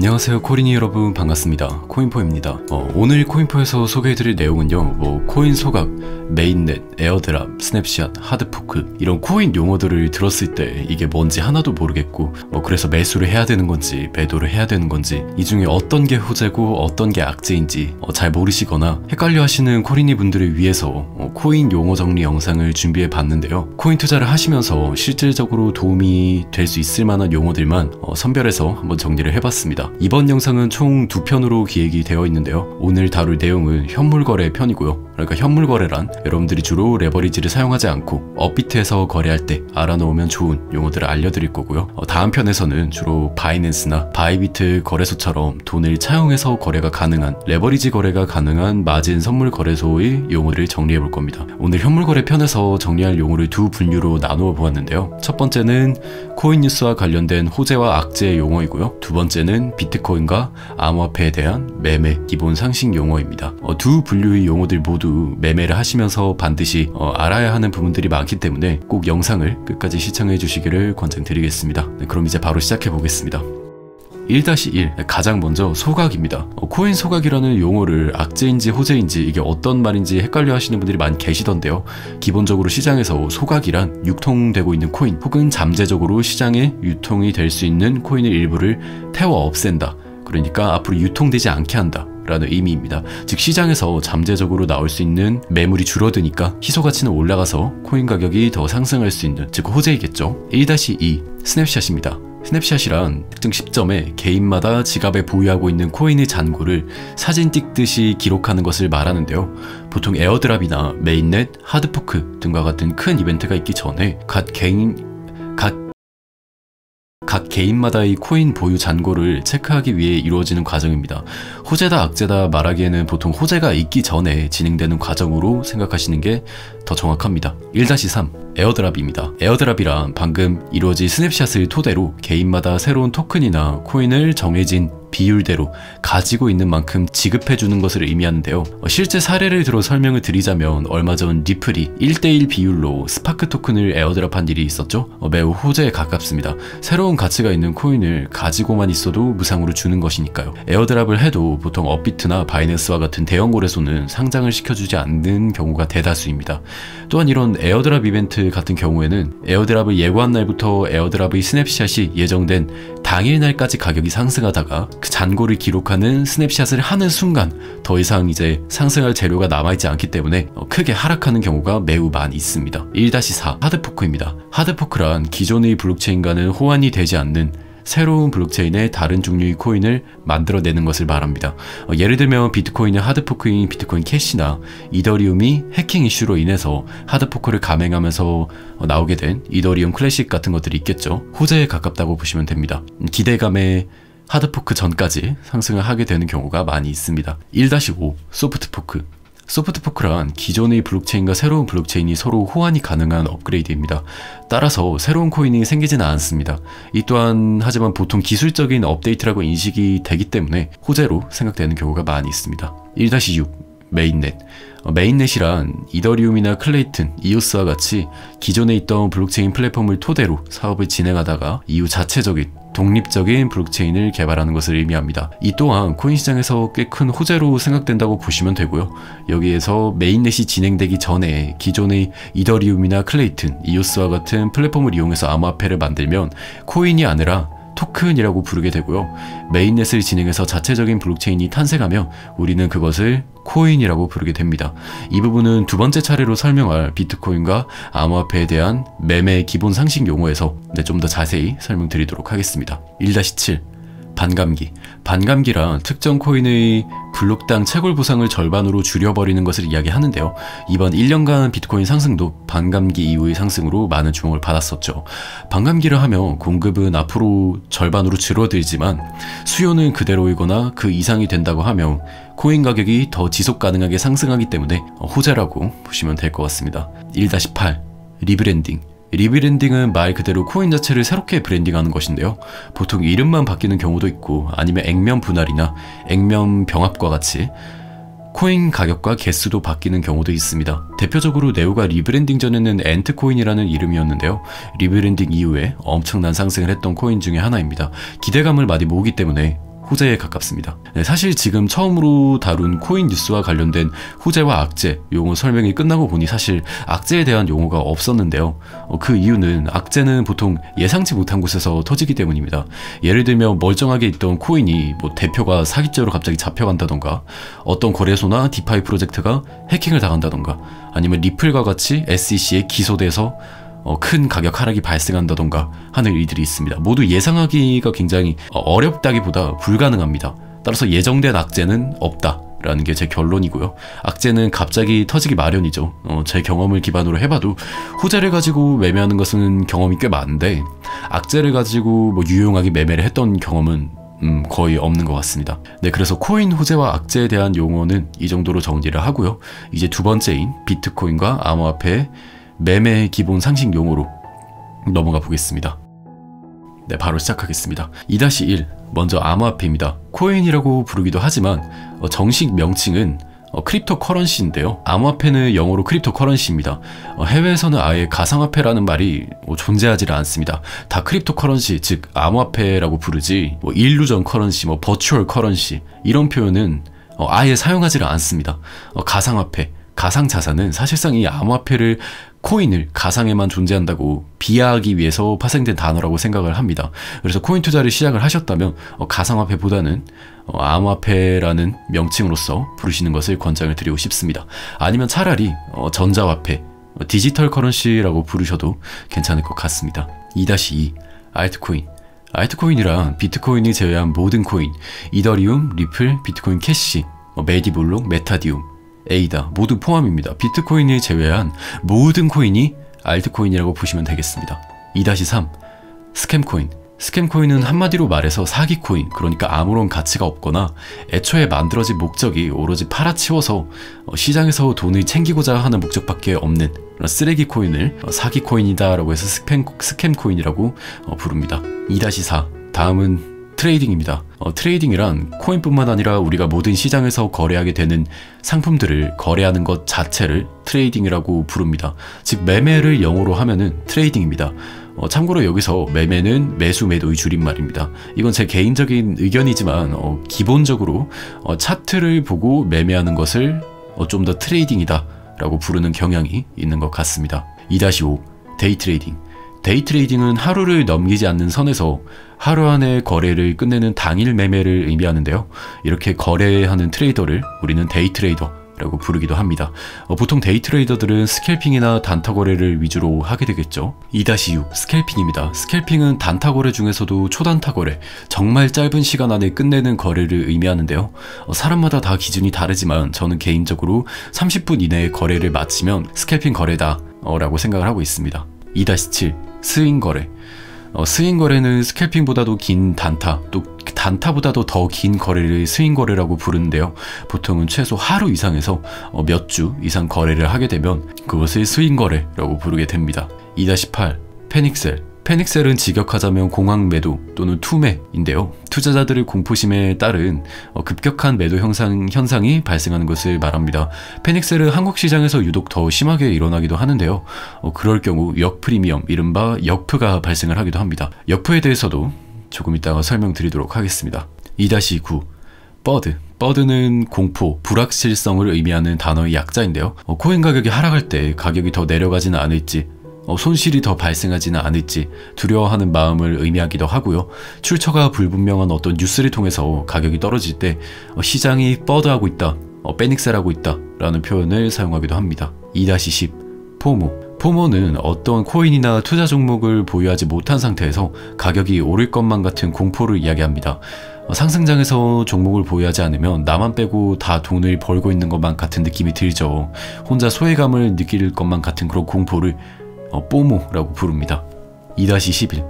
안녕하세요 코린이 여러분, 반갑습니다. 코인포입니다. 오늘 코인포에서 소개해드릴 내용은요, 코인 소각, 메인넷, 에어드랍, 스냅샷, 하드포크 이런 코인 용어들을 들었을 때 이게 뭔지 하나도 모르겠고 그래서 매수를 해야 되는 건지 매도를 해야 되는 건지, 이 중에 어떤 게 호재고 어떤 게 악재인지 잘 모르시거나 헷갈려 하시는 코린이 분들을 위해서 코인 용어 정리 영상을 준비해 봤는데요. 코인 투자를 하시면서 실질적으로 도움이 될 수 있을 만한 용어들만 선별해서 한번 정리를 해봤습니다. 이번 영상은 총 2편으로 기획이 되어 있는데요. 오늘 다룰 내용은 현물거래 편이고요. 그러니까 현물거래란 여러분들이 주로 레버리지를 사용하지 않고 업비트에서 거래할 때 알아놓으면 좋은 용어들을 알려드릴 거고요. 다음 편에서는 주로 바이낸스나 바이비트 거래소처럼 돈을 차용해서 거래가 가능한, 레버리지 거래가 가능한 마진 선물 거래소의 용어를 정리해 볼 겁니다. 오늘 현물거래 편에서 정리할 용어를 두 분류로 나누어 보았는데요. 첫 번째는 코인 뉴스와 관련된 호재와 악재의 용어이고요. 두 번째는 비트코인과 암호화폐에 대한 매매 기본 상식 용어입니다. 두 분류의 용어들 모두 매매를 하시면서 반드시 알아야 하는 부분들이 많기 때문에 꼭 영상을 끝까지 시청해 주시기를 권장드리겠습니다. 그럼 이제 바로 시작해 보겠습니다. 1-1 가장 먼저 소각입니다. 코인 소각이라는 용어를 악재인지 호재인지 이게 어떤 말인지 헷갈려 하시는 분들이 많이 계시던데요. 기본적으로 시장에서 소각이란 유통되고 있는 코인 혹은 잠재적으로 시장에 유통이 될 수 있는 코인의 일부를 태워 없앤다. 그러니까 앞으로 유통되지 않게 한다 라는 의미입니다. 즉 시장에서 잠재적으로 나올 수 있는 매물이 줄어드니까 희소가치는 올라가서 코인 가격이 더 상승할 수 있는, 즉 호재이겠죠. 1-2 스냅샷입니다. 스냅샷이란 특정 시점에 개인마다 지갑에 보유하고 있는 코인의 잔고를 사진 찍듯이 기록하는 것을 말하는데요. 보통 에어드랍이나 메인넷, 하드포크 등과 같은 큰 이벤트가 있기 전에 각 개인마다의 코인 보유 잔고를 체크하기 위해 이루어지는 과정입니다. 호재다 악재다 말하기에는 보통 호재가 있기 전에 진행되는 과정으로 생각하시는 게 더 정확합니다. 1-3 에어드랍입니다. 에어드랍이란 방금 이루어진 스냅샷을 토대로 개인마다 새로운 토큰이나 코인을 정해진 비율대로 가지고 있는 만큼 지급해주는 것을 의미하는데요. 실제 사례를 들어 설명을 드리자면 얼마 전 리플이 1:1 비율로 스파크 토큰을 에어드랍한 일이 있었죠. 매우 호재에 가깝습니다. 새로운 가치가 있는 코인을 가지고만 있어도 무상으로 주는 것이니까요. 에어드랍을 해도 보통 업비트나 바이낸스와 같은 대형 거래소는 상장을 시켜주지 않는 경우가 대다수입니다. 또한 이런 에어드랍 이벤트 같은 경우에는 에어드랍을 예고한 날부터 에어드랍의 스냅샷이 예정된 당일날까지 가격이 상승하다가 그 잔고를 기록하는 스냅샷을 하는 순간 더 이상 이제 상승할 재료가 남아있지 않기 때문에 크게 하락하는 경우가 매우 많이 있습니다. 1-4 하드포크입니다. 하드포크란 기존의 블록체인과는 호환이 되지 않는 새로운 블록체인의 다른 종류의 코인을 만들어내는 것을 말합니다. 예를 들면 비트코인의 하드포크인 비트코인 캐시나 이더리움이 해킹 이슈로 인해서 하드포크를 감행하면서 나오게 된 이더리움 클래식 같은 것들이 있겠죠. 호재에 가깝다고 보시면 됩니다. 기대감에 하드포크 전까지 상승을 하게 되는 경우가 많이 있습니다. 1-5 소프트포크. 소프트포크란 기존의 블록체인과 새로운 블록체인이 서로 호환이 가능한 업그레이드입니다. 따라서 새로운 코인이 생기지는 않습니다. 이 또한 하지만 보통 기술적인 업데이트라고 인식이 되기 때문에 호재로 생각되는 경우가 많이 있습니다. 1-6 메인넷. 메인넷이란 이더리움이나 클레이튼, 이오스와 같이 기존에 있던 블록체인 플랫폼을 토대로 사업을 진행하다가 이후 자체적인 독립적인 블록체인을 개발하는 것을 의미합니다. 이 또한 코인 시장에서 꽤 큰 호재로 생각된다고 보시면 되고요. 여기에서 메인넷이 진행되기 전에 기존의 이더리움이나 클레이튼, 이오스와 같은 플랫폼을 이용해서 암호화폐를 만들면 코인이 아니라 토큰이라고 부르게 되고요. 메인넷을 진행해서 자체적인 블록체인이 탄생하며 우리는 그것을 코인이라고 부르게 됩니다. 이 부분은 두 번째 차례로 설명할 비트코인과 암호화폐에 대한 매매 기본 상식 용어에서 좀 더 자세히 설명드리도록 하겠습니다. 1-7 반감기. 반감기란 특정 코인의 블록당 채굴 보상을 절반으로 줄여버리는 것을 이야기하는데요. 이번 1년간 비트코인 상승도 반감기 이후의 상승으로 많은 주목을 받았었죠. 반감기를 하면 공급은 앞으로 절반으로 줄어들지만 수요는 그대로이거나 그 이상이 된다고 하면 코인 가격이 더 지속 가능하게 상승하기 때문에 호재라고 보시면 될 것 같습니다. 1-8 리브랜딩. 리브랜딩은 말 그대로 코인 자체를 새롭게 브랜딩하는 것인데요. 보통 이름만 바뀌는 경우도 있고 아니면 액면 분할이나 액면 병합과 같이 코인 가격과 개수도 바뀌는 경우도 있습니다. 대표적으로 네오가 리브랜딩 전에는 엔트코인이라는 이름이었는데요. 리브랜딩 이후에 엄청난 상승을 했던 코인 중에 하나입니다. 기대감을 많이 모으기 때문에 호재에 가깝습니다. 네, 사실 지금 처음으로 다룬 코인 뉴스와 관련된 호재와 악재 용어 설명이 끝나고 보니 사실 악재에 대한 용어가 없었는데요. 그 이유는 악재는 보통 예상치 못한 곳에서 터지기 때문입니다. 예를 들면 멀쩡하게 있던 코인이 뭐 대표가 사기죄로 갑자기 잡혀간다던가, 어떤 거래소나 디파이 프로젝트가 해킹을 당한다던가, 아니면 리플과 같이 SEC에 기소돼서 큰 가격 하락이 발생한다던가 하는 일들이 있습니다. 모두 예상하기가 굉장히 어렵다기보다 불가능합니다. 따라서 예정된 악재는 없다 라는 게 제 결론이고요. 악재는 갑자기 터지기 마련이죠. 제 경험을 기반으로 해봐도 호재를 가지고 매매하는 것은 경험이 꽤 많은데, 악재를 가지고 뭐 유용하게 매매를 했던 경험은 거의 없는 것 같습니다. 네, 그래서 코인 호재와 악재에 대한 용어는 이 정도로 정리를 하고요. 이제 두 번째인 비트코인과 암호화폐의 매매 기본 상식 용어로 넘어가 보겠습니다. 네, 바로 시작하겠습니다. 2-1 먼저 암호화폐입니다. 코인이라고 부르기도 하지만 정식 명칭은 크립토 커런시인데요. 암호화폐는 영어로 크립토 커런시입니다. 해외에서는 아예 가상화폐라는 말이 존재하지 않습니다. 다 크립토 커런시, 즉 암호화폐라고 부르지, 일루전 커런시, 버추얼 커런시 이런 표현은 아예 사용하지 않습니다. 가상화폐, 가상자산은 사실상 이 암호화폐를, 코인을 가상에만 존재한다고 비하하기 위해서 파생된 단어라고 생각을 합니다. 그래서 코인 투자를 시작을 하셨다면 가상화폐보다는 암호화폐라는 명칭으로서 부르시는 것을 권장을 드리고 싶습니다. 아니면 차라리 전자화폐, 디지털 커런시라고 부르셔도 괜찮을 것 같습니다. 2-2 알트코인. 알트코인이란 비트코인을 제외한 모든 코인, 이더리움, 리플, 비트코인 캐시, 메디블록, 메타디움, 에이다 모두 포함입니다. 비트코인을 제외한 모든 코인이 알트코인이라고 보시면 되겠습니다. 2-3 스캠코인. 스캠코인은 한마디로 말해서 사기코인, 그러니까 아무런 가치가 없거나 애초에 만들어진 목적이 오로지 팔아치워서 시장에서 돈을 챙기고자 하는 목적밖에 없는 쓰레기 코인을 사기코인이다 라고 해서 스캠코인이라고 부릅니다. 2-4 다음은 트레이딩입니다. 트레이딩이란 코인뿐만 아니라 우리가 모든 시장에서 거래하게 되는 상품들을 거래하는 것 자체를 트레이딩이라고 부릅니다. 즉 매매를 영어로 하면은 트레이딩입니다. 참고로 여기서 매매는 매수 매도의 줄임말입니다. 이건 제 개인적인 의견이지만 기본적으로 차트를 보고 매매하는 것을 좀 더 트레이딩이다 라고 부르는 경향이 있는 것 같습니다. 2-5 데이 트레이딩. 데이 트레이딩은 하루를 넘기지 않는 선에서 하루 안에 거래를 끝내는 당일 매매를 의미하는데요. 이렇게 거래하는 트레이더를 우리는 데이 트레이더라고 부르기도 합니다. 보통 데이 트레이더들은 스캘핑이나 단타 거래를 위주로 하게 되겠죠. 2-6 스캘핑입니다. 스캘핑은 단타 거래 중에서도 초단타 거래, 정말 짧은 시간 안에 끝내는 거래를 의미하는데요. 사람마다 다 기준이 다르지만 저는 개인적으로 30분 이내에 거래를 마치면 스캘핑 거래다 라고 생각을 하고 있습니다. 2-7 스윙 거래. 스윙 거래는 스캘핑보다도 긴 단타, 또 단타보다도 더 긴 거래를 스윙 거래라고 부르는데요. 보통은 최소 하루 이상에서 몇 주 이상 거래를 하게 되면 그것을 스윙 거래라고 부르게 됩니다. 2-8 패닉셀. 패닉셀은 직역하자면 공황 매도 또는 투매인데요. 투자자들의 공포심에 따른 급격한 매도 현상이 발생하는 것을 말합니다. 패닉셀은 한국 시장에서 유독 더 심하게 일어나기도 하는데요. 그럴 경우 역프리미엄, 이른바 역프가 발생을 하기도 합니다. 역프에 대해서도 조금 이따가 설명드리도록 하겠습니다. 2-9 버드. 버드는 공포, 불확실성을 의미하는 단어의 약자인데요. 코인 가격이 하락할 때 가격이 더 내려가지는 않을지, 손실이 더 발생하지는 않을지 두려워하는 마음을 의미하기도 하고요. 출처가 불분명한 어떤 뉴스를 통해서 가격이 떨어질 때 시장이 버드하고 있다, 패닉셀하고 있다 라는 표현을 사용하기도 합니다. 2-10 포모. 포모는 어떤 코인이나 투자 종목을 보유하지 못한 상태에서 가격이 오를 것만 같은 공포를 이야기합니다. 상승장에서 종목을 보유하지 않으면 나만 빼고 다 돈을 벌고 있는 것만 같은 느낌이 들죠. 혼자 소외감을 느낄 것만 같은 그런 공포를 포모라고 부릅니다. 2-11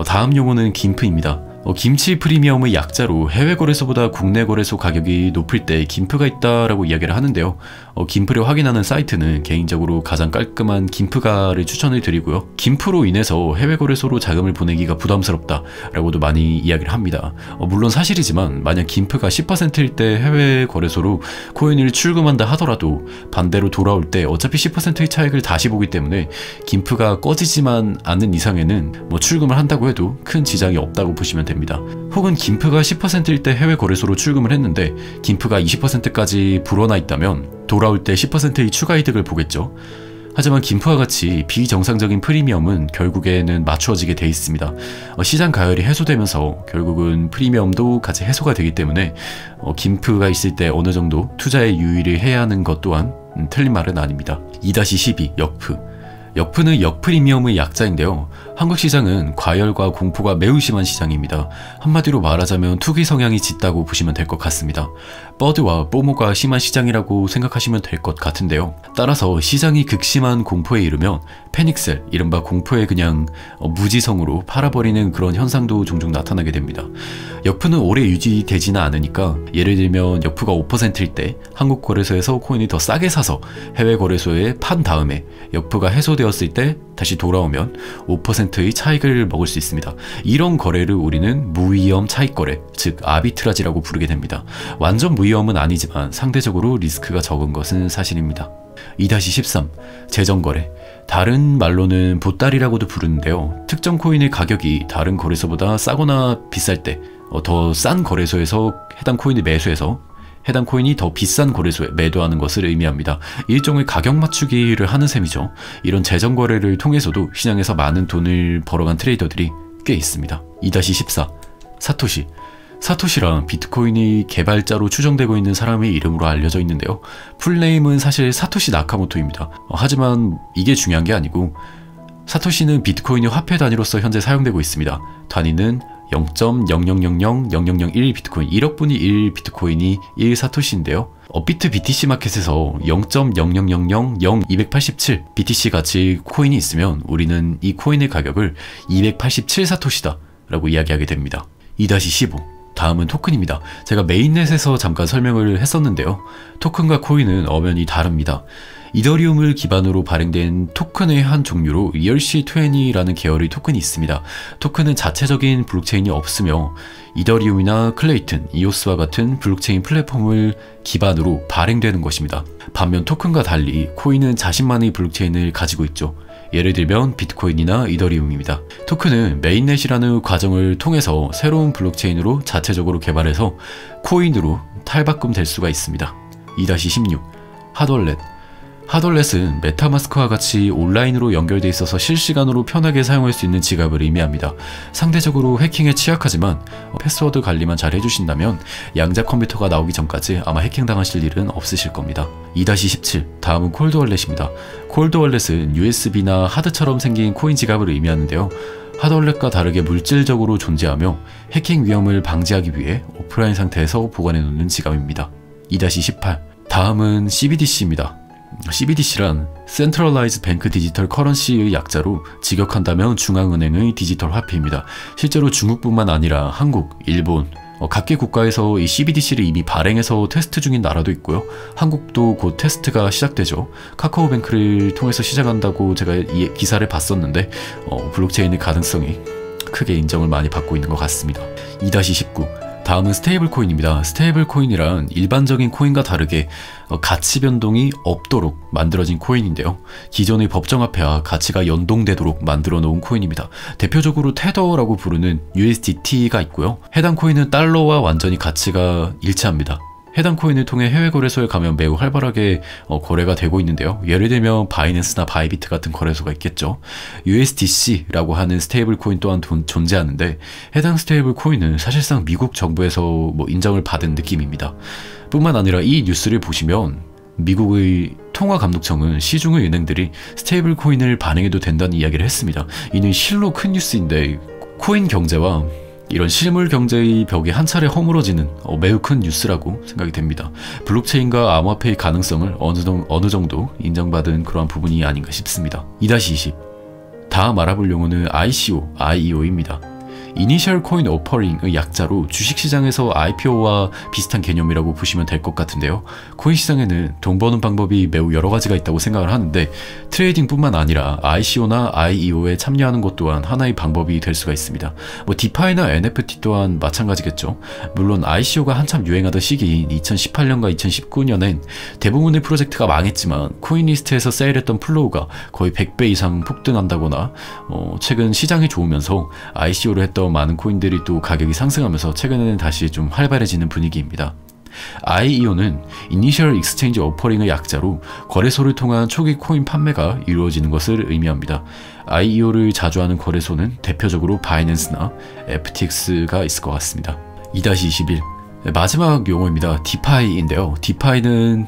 다음 용어는 김프입니다. 김치 프리미엄의 약자로 해외 거래소보다 국내 거래소 가격이 높을 때 김프가 있다라고 이야기를 하는데요. 김프를 확인하는 사이트는 개인적으로 가장 깔끔한 김프가를 추천을 드리고요. 김프로 인해서 해외 거래소로 자금을 보내기가 부담스럽다라고도 많이 이야기를 합니다. 물론 사실이지만 만약 김프가 10%일 때 해외 거래소로 코인을 출금한다 하더라도 반대로 돌아올 때 어차피 10%의 차익을 다시 보기 때문에 김프가 꺼지지만 않는 이상에는 출금을 한다고 해도 큰 지장이 없다고 보시면 됩니다. 됩니다. 혹은 김프가 10%일 때 해외 거래소로 출금을 했는데 김프가 20%까지 불어나 있다면 돌아올 때 10%의 추가 이득을 보겠죠. 하지만 김프와 같이 비정상적인 프리미엄은 결국에는 맞추어지게 돼 있습니다. 시장 가열이 해소되면서 결국은 프리미엄도 같이 해소가 되기 때문에 김프가 있을 때 어느 정도 투자에 유의를 해야 하는 것 또한 틀린 말은 아닙니다. 2-12 역프. 역프는 역프리미엄의 약자인데요. 한국 시장은 과열과 공포가 매우 심한 시장입니다. 한마디로 말하자면 투기 성향이 짙다고 보시면 될 것 같습니다. 버드와 뽀모가 심한 시장이라고 생각하시면 될 것 같은데요. 따라서 시장이 극심한 공포에 이르면 패닉셀, 이른바 공포에 그냥 무지성으로 팔아버리는 그런 현상도 종종 나타나게 됩니다. 역프는 오래 유지되지는 않으니까 예를 들면 역프가 5%일 때 한국 거래소에서 코인을 더 싸게 사서 해외 거래소에 판 다음에 역프가 해소되었을 때 다시 돌아오면 5%의 차익을 먹을 수 있습니다. 이런 거래를 우리는 무위험 차익 거래, 즉 아비트라지라고 부르게 됩니다. 완전 무위험은 아니지만 상대적으로 리스크가 적은 것은 사실입니다. 2-13 재정거래. 다른 말로는 보따리라고도 부르는데요. 특정 코인의 가격이 다른 거래소보다 싸거나 비쌀 때 더 싼 거래소에서 해당 코인을 매수해서 해당 코인이 더 비싼 거래소에 매도하는 것을 의미합니다. 일종의 가격 맞추기를 하는 셈이죠. 이런 재정거래를 통해서도 시장에서 많은 돈을 벌어간 트레이더들이 꽤 있습니다. 2-14 사토시. 사토시란 비트코인이 개발자로 추정되고 있는 사람의 이름으로 알려져 있는데요. 풀네임은 사실 사토시 나카모토입니다. 하지만 이게 중요한 게 아니고 사토시는 비트코인의 화폐 단위로서 현재 사용되고 있습니다. 단위는 0.0000001 비트코인, 1억 분의 1 비트코인이 1 사토시인데요. 업비트 BTC 마켓에서 0.0000287 BTC 가치 코인이 있으면 우리는 이 코인의 가격을 287 사토시다 라고 이야기하게 됩니다. 2-15 다음은 토큰입니다. 제가 메인넷에서 잠깐 설명을 했었는데요. 토큰과 코인은 엄연히 다릅니다. 이더리움을 기반으로 발행된 토큰의 한 종류로 ERC20라는 계열의 토큰이 있습니다. 토큰은 자체적인 블록체인이 없으며 이더리움이나 클레이튼, 이오스와 같은 블록체인 플랫폼을 기반으로 발행되는 것입니다. 반면 토큰과 달리 코인은 자신만의 블록체인을 가지고 있죠. 예를 들면 비트코인이나 이더리움입니다. 토큰은 메인넷이라는 과정을 통해서 새로운 블록체인으로 자체적으로 개발해서 코인으로 탈바꿈될 수가 있습니다. 2-16 핫월렛. 핫월렛은 메타마스크와 같이 온라인으로 연결돼 있어서 실시간으로 편하게 사용할 수 있는 지갑을 의미합니다. 상대적으로 해킹에 취약하지만 패스워드 관리만 잘 해주신다면 양자 컴퓨터가 나오기 전까지 아마 해킹당하실 일은 없으실 겁니다. 2-17 다음은 콜드월렛입니다. 콜드월렛은 USB나 하드처럼 생긴 코인 지갑을 의미하는데요. 핫월렛과 다르게 물질적으로 존재하며 해킹 위험을 방지하기 위해 오프라인 상태에서 보관해 놓는 지갑입니다. 2-18 다음은 CBDC입니다. CBDC란 Centralized Bank Digital Currency의 약자로 직역한다면 중앙은행의 디지털 화폐입니다. 실제로 중국뿐만 아니라 한국, 일본, 각계 국가에서 이 CBDC를 이미 발행해서 테스트 중인 나라도 있고요. 한국도 곧 테스트가 시작되죠. 카카오뱅크를 통해서 시작한다고 제가 이 기사를 봤었는데 블록체인의 가능성이 크게 인정을 많이 받고 있는 것 같습니다. 2-19 다음은 스테이블 코인입니다. 스테이블 코인이란 일반적인 코인과 다르게 가치 변동이 없도록 만들어진 코인인데요. 기존의 법정화폐와 가치가 연동되도록 만들어 놓은 코인입니다. 대표적으로 테더라고 부르는 USDT가 있고요. 해당 코인은 달러와 완전히 가치가 일치합니다. 해당 코인을 통해 해외 거래소에 가면 매우 활발하게 거래가 되고 있는데요. 예를 들면 바이낸스나 바이비트 같은 거래소가 있겠죠. USDC라고 하는 스테이블 코인 또한 존재하는데 해당 스테이블 코인은 사실상 미국 정부에서 인정을 받은 느낌입니다. 뿐만 아니라 이 뉴스를 보시면 미국의 통화감독청은 시중의 은행들이 스테이블 코인을 발행해도 된다는 이야기를 했습니다. 이는 실로 큰 뉴스인데 코인 경제와 이런 실물 경제의 벽이 한 차례 허물어지는 매우 큰 뉴스라고 생각이 됩니다. 블록체인과 암호화폐의 가능성을 어느 정도 인정받은 그러한 부분이 아닌가 싶습니다. 2-20 다음 알아볼 용어는 ICO입니다. 이니셜 코인 오퍼링의 약자로 주식시장에서 IPO와 비슷한 개념이라고 보시면 될 것 같은데요. 코인 시장에는 돈 버는 방법이 매우 여러 가지가 있다고 생각을 하는데 트레이딩뿐만 아니라 ICO나 IEO에 참여하는 것 또한 하나의 방법이 될 수가 있습니다. 디파이나 NFT 또한 마찬가지겠죠. 물론 ICO가 한참 유행하던 시기인 2018년과 2019년엔 대부분의 프로젝트가 망했지만 코인리스트에서 세일했던 플로우가 거의 100배 이상 폭등한다거나 최근 시장이 좋으면서 ICO를 했던 주춤했던 많은 코인들이 또 가격이 상승하면서 최근에는 다시 좀 활발해지는 분위기입니다. IEO는 Initial Exchange Offering의 약자로 거래소를 통한 초기 코인 판매가 이루어지는 것을 의미합니다. IEO를 자주 하는 거래소는 대표적으로 바이낸스나 FTX가 있을 것 같습니다. 2-21 마지막 용어입니다. 디파이인데요. 디파이는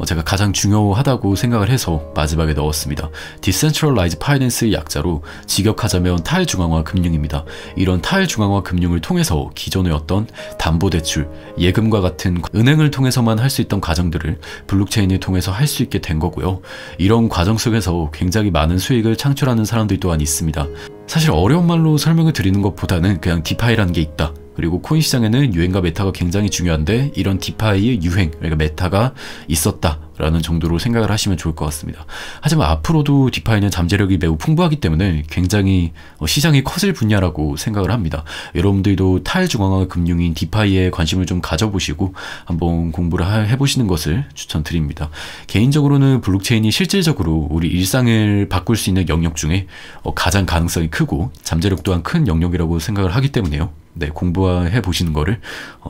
제가 가장 중요하다고 생각을 해서 마지막에 넣었습니다. Decentralized Finance의 약자로 직역하자면 탈중앙화 금융입니다. 이런 탈중앙화 금융을 통해서 기존의 어떤 담보대출, 예금과 같은 은행을 통해서만 할 수 있던 과정들을 블록체인을 통해서 할 수 있게 된 거고요. 이런 과정 속에서 굉장히 많은 수익을 창출하는 사람들 또한 있습니다. 사실 어려운 말로 설명을 드리는 것보다는 그냥 디파이라는 게 있다. 그리고 코인 시장에는 유행과 메타가 굉장히 중요한데 이런 디파이의 유행, 그러니까 메타가 있었다라는 정도로 생각을 하시면 좋을 것 같습니다. 하지만 앞으로도 디파이는 잠재력이 매우 풍부하기 때문에 굉장히 시장이 커질 분야라고 생각을 합니다. 여러분들도 탈중앙화 금융인 디파이에 관심을 좀 가져보시고 한번 공부를 해보시는 것을 추천드립니다. 개인적으로는 블록체인이 실질적으로 우리 일상을 바꿀 수 있는 영역 중에 가장 가능성이 크고 잠재력 또한 큰 영역이라고 생각을 하기 때문에요. 네, 공부해 보시는 거를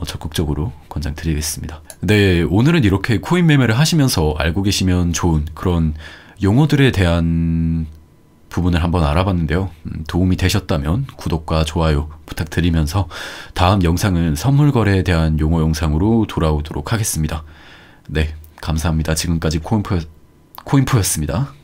적극적으로 권장드리겠습니다. 네, 오늘은 이렇게 코인 매매를 하시면서 알고 계시면 좋은 그런 용어들에 대한 부분을 한번 알아봤는데요. 도움이 되셨다면 구독과 좋아요 부탁드리면서 다음 영상은 선물 거래에 대한 용어 영상으로 돌아오도록 하겠습니다. 네, 감사합니다. 지금까지 코인포였습니다.